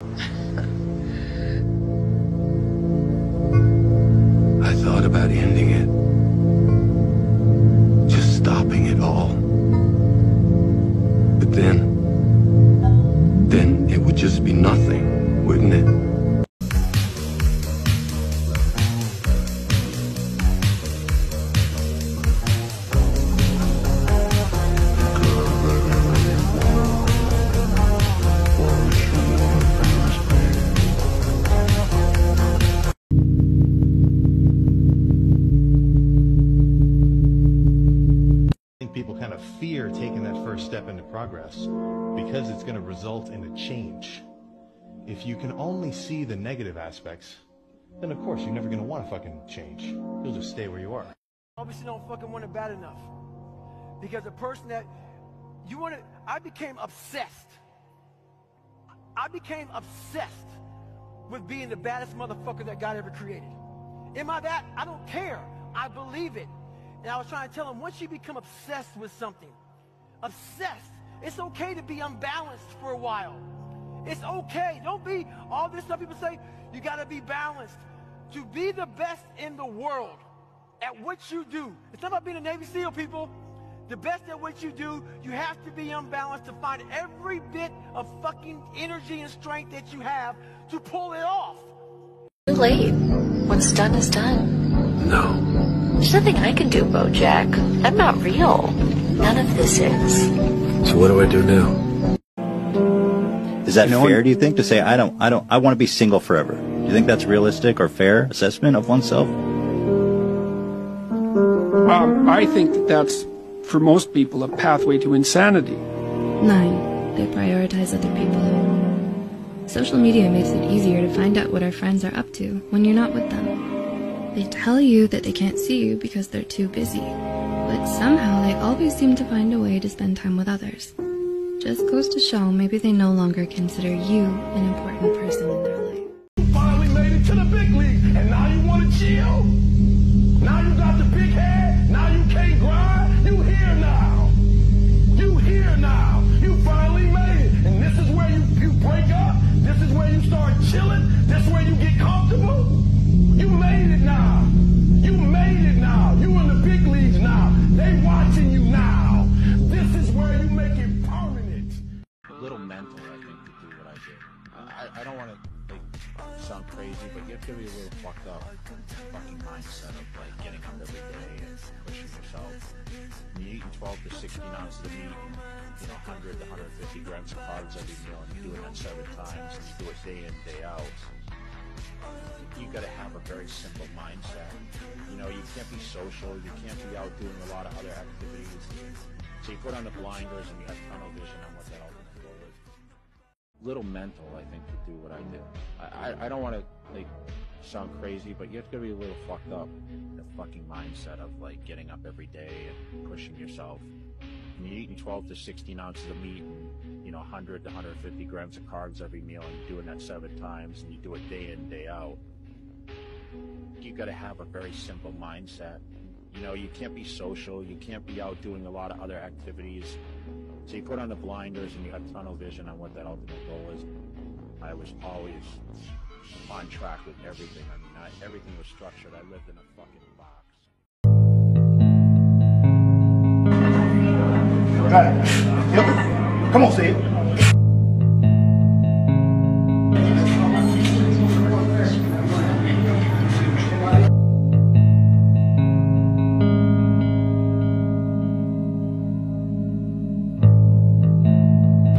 I thought about ending it. Just stopping it all. But then it would just be nothing, wouldn't it? People kind of fear taking that first step into progress because it's going to result in a change. If you can only see the negative aspects, then of course you're never going to want to fucking change. You'll just stay where you are. Obviously don't fucking want it bad enough. Because the person that you want to, I became obsessed. I became obsessed with being the baddest motherfucker that God ever created. Am I that? I don't care. I believe it. And I was trying to tell him, once you become obsessed with something, obsessed, it's okay to be unbalanced for a while. It's okay. Don't be all this stuff people say, you got to be balanced. To be the best in the world at what you do, it's not about being a Navy SEAL, people. The best at what you do, you have to be unbalanced to find every bit of fucking energy and strength that you have to pull it off. Too late. What's done is done. No. There's nothing I can do, Bojack. I'm not real. None of this is. So what do I do now? Is that fair, do you think, to say, I want to be single forever? Do you think that's realistic or fair assessment of oneself? I think that that's, for most people, a pathway to insanity. 9. They prioritize other people. Social media makes it easier to find out what our friends are up to when you're not with them. They tell you that they can't see you because they're too busy, but somehow they always seem to find a way to spend time with others. Just goes to show maybe they no longer consider you an important person in their life. You finally made it to the big league, and now you want to chill? Now you got the big head, now you can't grind? You here now. You here now. You finally made it. And this is where you break up? This is where you start chilling? This is where you get comfortable? You made it now. You made it now. You in the big leagues now. They watching you now. This is where you make it permanent. A little mental, I think, to do what I did. I don't want to sound crazy, but you have to be a little fucked up fucking mindset of getting up every day and pushing yourself. And you're eating 12 to 16 ounces of meat and 100 to 150 grams of carbs every meal, and you're doing that 7 times, and you do it day in, day out. You got to have a very simple mindset. You can't be social. You can't be out doing a lot of other activities. So you put on the blinders and you have tunnel vision on what that ultimate goal is. Little mental, I think, to do what I did. I don't want to sound crazy, but you have to be a little fucked up. The fucking mindset of getting up every day and pushing yourself. And you're eating 12 to 16 ounces of meat and 100 to 150 grams of carbs every meal, and you're doing that 7 times, and you do it day in, day out. You got to have a very simple mindset. You can't be social. You can't be out doing a lot of other activities. So you put on the blinders and you have tunnel vision on what that ultimate goal is. I was always on track with everything. Everything was structured. I lived in a fucking box. Got it. Yep. Come on, say it.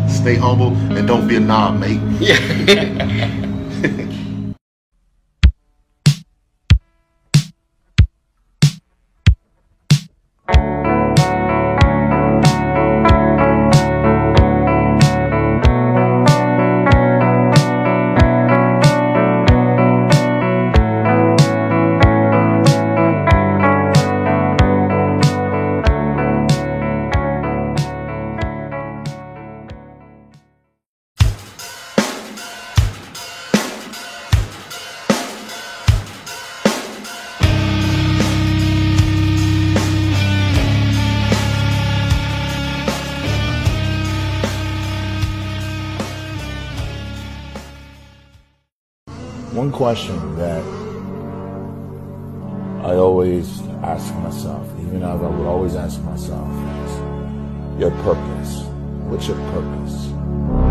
Stay humble and don't be a knob, mate. Yeah. One question that I always ask myself, even I would always ask myself, is your purpose. What's your purpose?